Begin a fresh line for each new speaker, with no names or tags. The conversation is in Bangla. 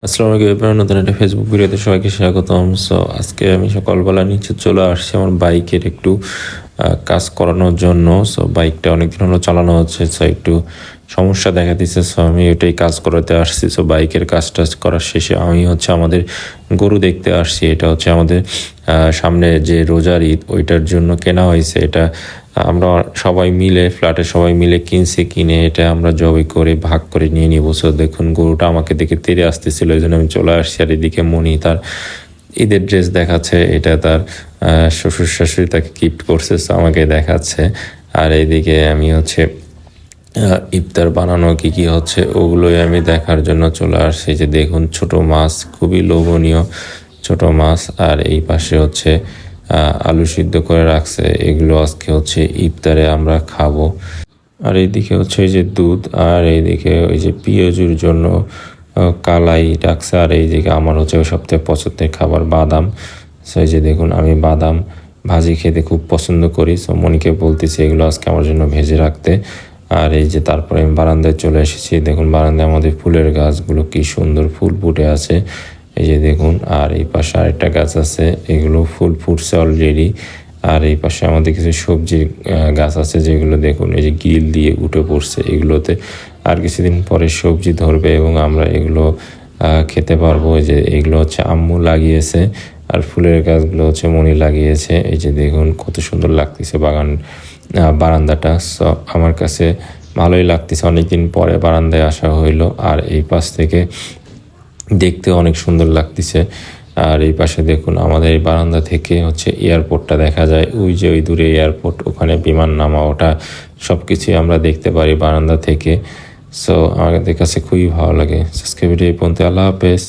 আসসালামু আলাইকুম এবার নতুন একটা ফেসবুক ভিডিওতে সবাইকে স্বাগতম। সো আজকে আমি সকালবেলা নিচে চলে আসছি আমার বাইকের একটু কাজ করানোর জন্য। সো বাইকটা অনেকদিন হলো চালানো হচ্ছে, সো একটু সমস্যা দেখা দিচ্ছে। সো আমি ওইটাই কাজ করাতে আসছি। সো বাইকের কাজ টাজ করার শেষে আমি আমাদের গরু দেখতে আসছি। এটা হচ্ছে আমাদের সামনে যে রোজার ঈদ ওইটার জন্য কেনা হয়েছে। এটা আমরা সবাই মিলে ফ্ল্যাটে সবাই মিলে কিনে এটা আমরা জবাই করে ভাগ করে নিয়ে নিব। সো দেখুন গরুটা আমাকে দেখে তেড়ে আসতেছিল, এই জন্য আমি চলে আসছি। আর এদিকে মনি তার ঈদের ড্রেস দেখাচ্ছে, এটা তার শ্বশুর শাশুড়ি তাকে গিফট করছে, সো আমাকে দেখাচ্ছে। আর এইদিকে আমি ইফতার বানানো কি হচ্ছে ওগুলোই আমি দেখার জন্য চলে আসছি। যে দেখুন ছোট মাছ, খুবই লোভনীয় ছোট মাছ। আর এই পাশে আলু সিদ্ধ করে রাখছে, এগুলো আজকে ইফতারে আমরা খাবো। আর এইদিকে এই যে দুধ, আর এইদিকে ওই যে পিঁয়াজুর জন্য কালাই রাখছে। আর এইদিকে আমার সবথেকে পছন্দের খাবার বাদাম। সো এই যে দেখুন আমি বাদাম ভাজি খেতে খুব পছন্দ করি। সো মনিকে বলতেছি এগুলো আজকে আমার জন্য ভেজে রাখতে। আর এই যে তারপরে আমি বারান্দায় চলে এসেছি। দেখুন বারান্দায় আমাদের ফুলের গাছগুলো কি সুন্দর ফুল ফুটে আছে, এই যে দেখুন। আর এই পাশে আরেকটা গাছ আছে, এগুলো ফুল ফুটছে অলরেডি। আর এই পাশে আমাদের কিছু সবজির গাছ আছে, যেগুলো দেখুন এই যে গ্রিল দিয়ে উঠে পড়ছে। এগুলোতে আর কিছুদিন পরে সবজি ধরবে এবং আমরা এগুলো খেতে পারবো। এই যে এগুলো আম্মু লাগিয়েছে। আর ফুলের গাছগুলো মনি লাগিয়েছে। এই যে দেখুন কত সুন্দর লাগতেছে বারান্দাটা। সো আমার কাছে ভালোই লাগতেছে, অনেকদিন পরে বারান্দায় আসা হইলো। আর এই পাশ থেকে দেখতে অনেক সুন্দর লাগতেছে। আর এই পাশে দেখুন আমাদের এই বারান্দা থেকে এয়ারপোর্টটা দেখা যায়, ওই যে ওই দূরে এয়ারপোর্ট, ওখানে বিমান নামা ওটা সব কিছুই আমরা দেখতে পারি বারান্দা থেকে। সো আমাদের কাছে খুবই ভালো লাগে। আজকে ভিডিও এই পর্যন্ত, আল্লাহ হাফেজ।